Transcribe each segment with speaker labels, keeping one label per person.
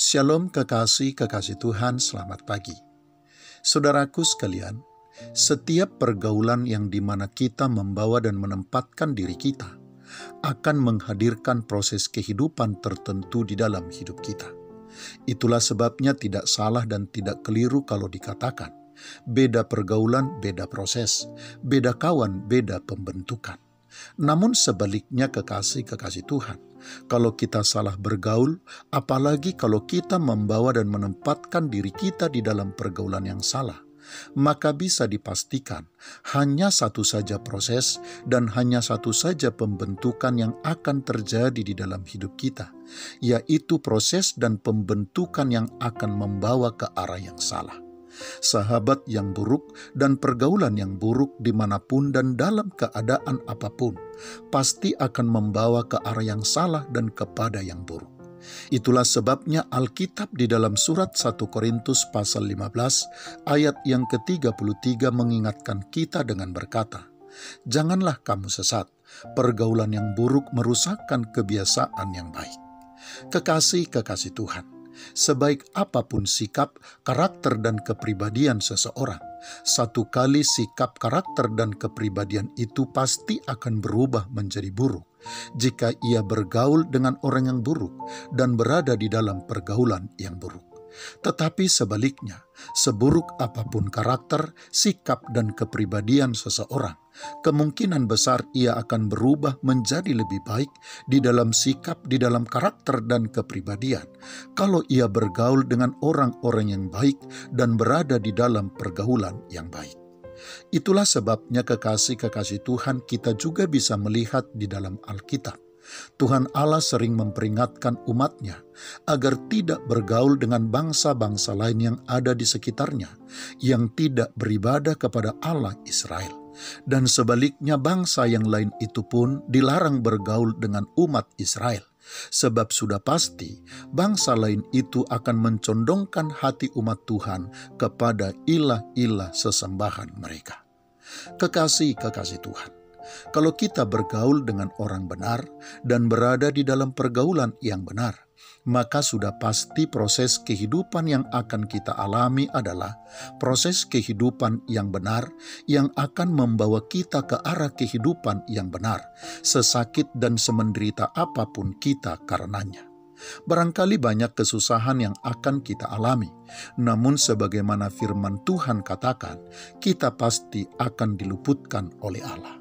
Speaker 1: Shalom kekasih Tuhan, selamat pagi. Saudaraku sekalian, setiap pergaulan yang dimana kita membawa dan menempatkan diri kita akan menghadirkan proses kehidupan tertentu di dalam hidup kita. Itulah sebabnya tidak salah dan tidak keliru kalau dikatakan, beda pergaulan, beda proses, beda kawan, beda pembentukan. Namun sebaliknya kekasih Tuhan, kalau kita salah bergaul, apalagi kalau kita membawa dan menempatkan diri kita di dalam pergaulan yang salah, maka bisa dipastikan hanya satu saja proses dan hanya satu saja pembentukan yang akan terjadi di dalam hidup kita, yaitu proses dan pembentukan yang akan membawa ke arah yang salah. Sahabat yang buruk dan pergaulan yang buruk dimanapun dan dalam keadaan apapun pasti akan membawa ke arah yang salah dan kepada yang buruk. Itulah sebabnya Alkitab di dalam surat 1 Korintus pasal 15 ayat yang ke-33 mengingatkan kita dengan berkata, "Janganlah kamu sesat, pergaulan yang buruk merusakkan kebiasaan yang baik." Kekasih Tuhan, sebaik apapun sikap, karakter, dan kepribadian seseorang, satu kali sikap, karakter, dan kepribadian itu pasti akan berubah menjadi buruk jika ia bergaul dengan orang yang buruk dan berada di dalam pergaulan yang buruk. Tetapi sebaliknya, seburuk apapun karakter, sikap, dan kepribadian seseorang, kemungkinan besar ia akan berubah menjadi lebih baik di dalam sikap, di dalam karakter, dan kepribadian kalau ia bergaul dengan orang-orang yang baik dan berada di dalam pergaulan yang baik. Itulah sebabnya kekasih Tuhan, kita juga bisa melihat di dalam Alkitab, Tuhan Allah sering memperingatkan umatnya agar tidak bergaul dengan bangsa-bangsa lain yang ada di sekitarnya, yang tidak beribadah kepada Allah Israel. Dan sebaliknya bangsa yang lain itu pun dilarang bergaul dengan umat Israel, sebab sudah pasti bangsa lain itu akan mencondongkan hati umat Tuhan kepada ilah-ilah sesembahan mereka. Kekasih Tuhan, kalau kita bergaul dengan orang benar dan berada di dalam pergaulan yang benar, maka sudah pasti proses kehidupan yang akan kita alami adalah proses kehidupan yang benar yang akan membawa kita ke arah kehidupan yang benar, sesakit dan semenderita apapun kita karenanya. Barangkali banyak kesusahan yang akan kita alami, namun sebagaimana firman Tuhan katakan, kita pasti akan diluputkan oleh Allah.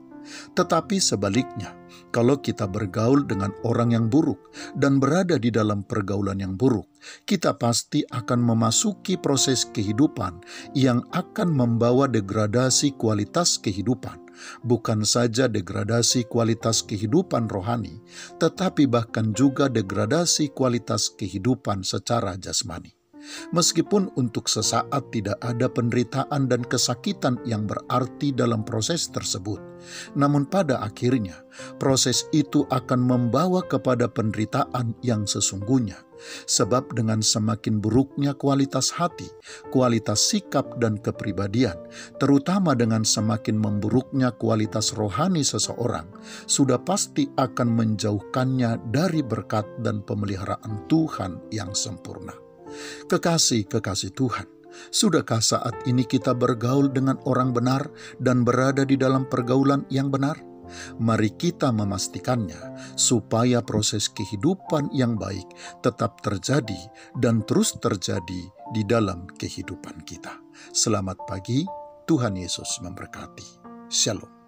Speaker 1: Tetapi sebaliknya, kalau kita bergaul dengan orang yang buruk dan berada di dalam pergaulan yang buruk, kita pasti akan memasuki proses kehidupan yang akan membawa degradasi kualitas kehidupan. Bukan saja degradasi kualitas kehidupan rohani, tetapi bahkan juga degradasi kualitas kehidupan secara jasmani. Meskipun untuk sesaat tidak ada penderitaan dan kesakitan yang berarti dalam proses tersebut, namun pada akhirnya proses itu akan membawa kepada penderitaan yang sesungguhnya. Sebab dengan semakin buruknya kualitas hati, kualitas sikap dan kepribadian, terutama dengan semakin memburuknya kualitas rohani seseorang, sudah pasti akan menjauhkannya dari berkat dan pemeliharaan Tuhan yang sempurna. Kekasih Tuhan, sudahkah saat ini kita bergaul dengan orang benar dan berada di dalam pergaulan yang benar? Mari kita memastikannya supaya proses kehidupan yang baik tetap terjadi dan terus terjadi di dalam kehidupan kita. Selamat pagi, Tuhan Yesus memberkati. Shalom.